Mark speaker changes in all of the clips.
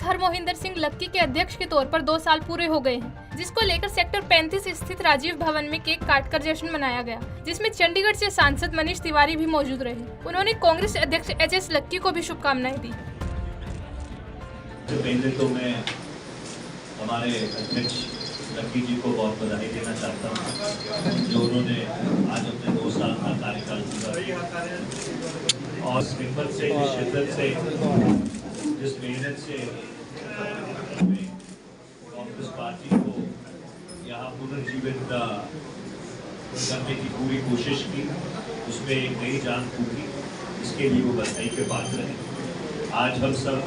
Speaker 1: हरमोहिंदर सिंह लक्की के अध्यक्ष के तौर पर 2 साल पूरे हो गए हैं, जिसको लेकर सेक्टर 35 स्थित राजीव भवन में केक काटकर जश्न मनाया गया, जिसमें चंडीगढ़ से सांसद मनीष तिवारी भी मौजूद रहे। उन्होंने कांग्रेस अध्यक्ष एच.एस. लक्की को भी शुभकामनाएं दी।
Speaker 2: पहले तो मैं हमारे अध्यक्ष लक्की जी को बहुत बधाई देना चाहता हूँ, जो उन्होंने आज अपने 2 साल का कार्यकाल पूरा और इस हिम्मत से, इस शिद्दत से, जिस मेहनत से कांग्रेस पार्टी को यहाँ पुनर्जीवित करने की पूरी कोशिश की, उसमें एक नई जान फूकी, इसके लिए वो बधाई के पात्र हैं। आज हम सब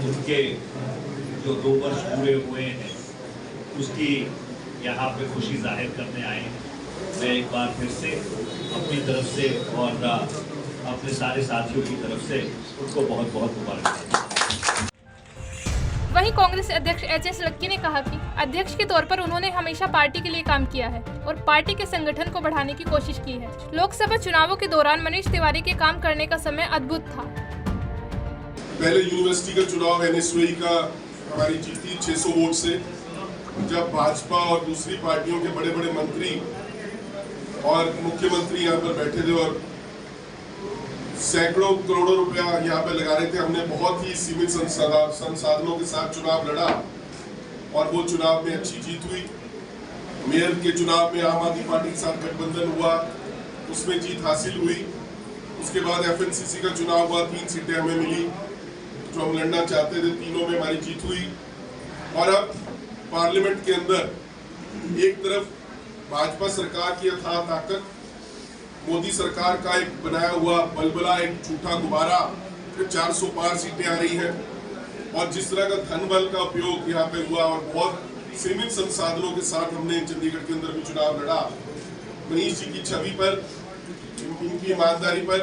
Speaker 2: उनके जो 2 वर्ष पूरे हुए हैं उसकी यहाँ पे खुशी जाहिर करने आए हैं। मैं एक बार फिर से अपनी तरफ से और अपने सारे साथियों की तरफ से उनको बहुत बहुत मुबारक।
Speaker 1: वहीं कांग्रेस अध्यक्ष एच.एस. लक्की ने कहा कि अध्यक्ष के तौर पर उन्होंने हमेशा पार्टी के लिए काम किया है और पार्टी के संगठन को बढ़ाने की कोशिश की है। लोकसभा चुनावों के दौरान मनीष तिवारी के काम करने का समय अद्भुत था।
Speaker 3: पहले यूनिवर्सिटी का चुनाव एनएसयूआई का हमारी जीती 600 वोट से, जब भाजपा और दूसरी पार्टियों के बड़े बड़े मंत्री और मुख्यमंत्री यहाँ पर बैठे थे और सैकड़ों करोड़ों रुपया यहाँ पे लगा रहे थे। हमने बहुत ही सीमित संसाधनों के साथ चुनाव लड़ा और वो चुनाव में अच्छी जीत हुई। मेयर के चुनाव में आम आदमी पार्टी के साथ गठबंधन हुआ, उसमें जीत हासिल हुई। उसके बाद एफएनसीसी का चुनाव हुआ, 3 सीटें हमें मिली जो हम लड़ना चाहते थे, तीनों में हमारी जीत हुई। और अब पार्लियामेंट के अंदर एक तरफ भाजपा सरकार की अथाह ताकत, मोदी सरकार का एक बनाया हुआ बलबला, एक झूठा गुब्बारा, 400 पार सीटें आ रही हैं और जिस तरह का धन बल का उपयोग यहाँ पे हुआ और बहुत सीमित संसाधनों के साथ हमने चंडीगढ़ के अंदर भी चुनाव लड़ा। मनीष जी की छवि पर, इनकी ईमानदारी पर,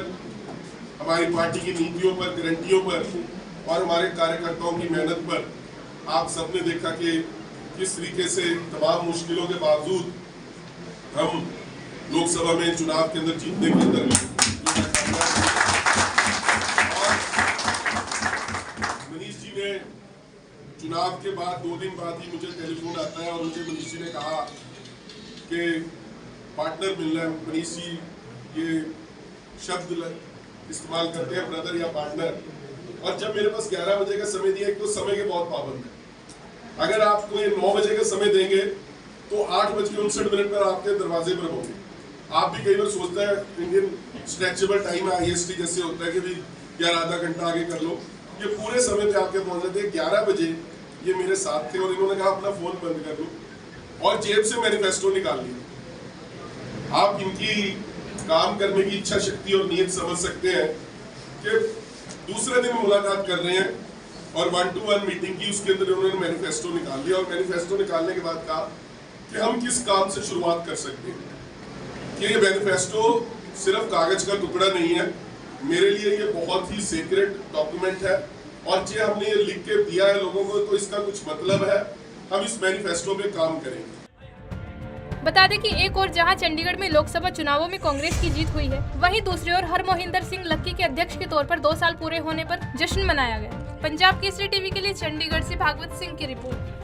Speaker 3: हमारी पार्टी की नीतियों पर, गारंटियों पर और हमारे कार्यकर्ताओं की मेहनत पर आप सबने देखा कि किस तरीके से तमाम मुश्किलों के बावजूद हम लोकसभा में चुनाव के अंदर जीतने के अंदर मनीष जी ने चुनाव के बाद 2 दिन बाद ही मुझे टेलीफोन आता है और मुझे मनीष जी ने कहा कि पार्टनर मिलना है। मनीष जी ये शब्द इस्तेमाल करते हैं, ब्रदर या पार्टनर। और जब मेरे पास 11 बजे का समय दिया, एक तो समय के बहुत पाबंद है। अगर आपको ये 9 बजे का समय देंगे तो 8:59 पर आपके दरवाजे पर होंगे। आप भी कई बार सोचते हैं इंडियन स्ट्रेचेबल टाइम है, IST जैसे होता है कि भी यार आधा घंटा आगे कर लो, ये पूरे समय पे आपके पहुंच जाते हैं। 11 बजे ये मेरे साथ थे और इन्होंने कहा अपना फोन बंद कर लो और जेब से मैनिफेस्टो निकाल लिया। आप इनकी काम करने की इच्छा शक्ति और नीयत समझ सकते हैं कि दूसरे दिन मुलाकात कर रहे हैं और 1-to-1 मीटिंग की, उसके अंदर उन्होंने मैनिफेस्टो निकाल लिया और मैनिफेस्टो निकालने के बाद कहा कि हम किस काम से शुरुआत कर सकते हैं। कि ये मैनिफेस्टो सिर्फ कागज का टुकड़ा नहीं है, मेरे लिए ये बहुत ही सीक्रेट डॉक्यूमेंट है और जो हमने ये लिख के दिया है लोगों को तो इसका कुछ मतलब है। हम इस मैनिफेस्टो पे काम करेंगे।
Speaker 1: बता दें कि एक और जहां चंडीगढ़ में लोकसभा चुनावों में कांग्रेस की जीत हुई है, वहीं दूसरी ओर हरमोहिंदर सिंह लक्की के अध्यक्ष के तौर पर 2 साल पूरे होने पर जश्न मनाया गया। पंजाब केसरी टीवी के लिए चंडीगढ़ से भागवत सिंह की रिपोर्ट।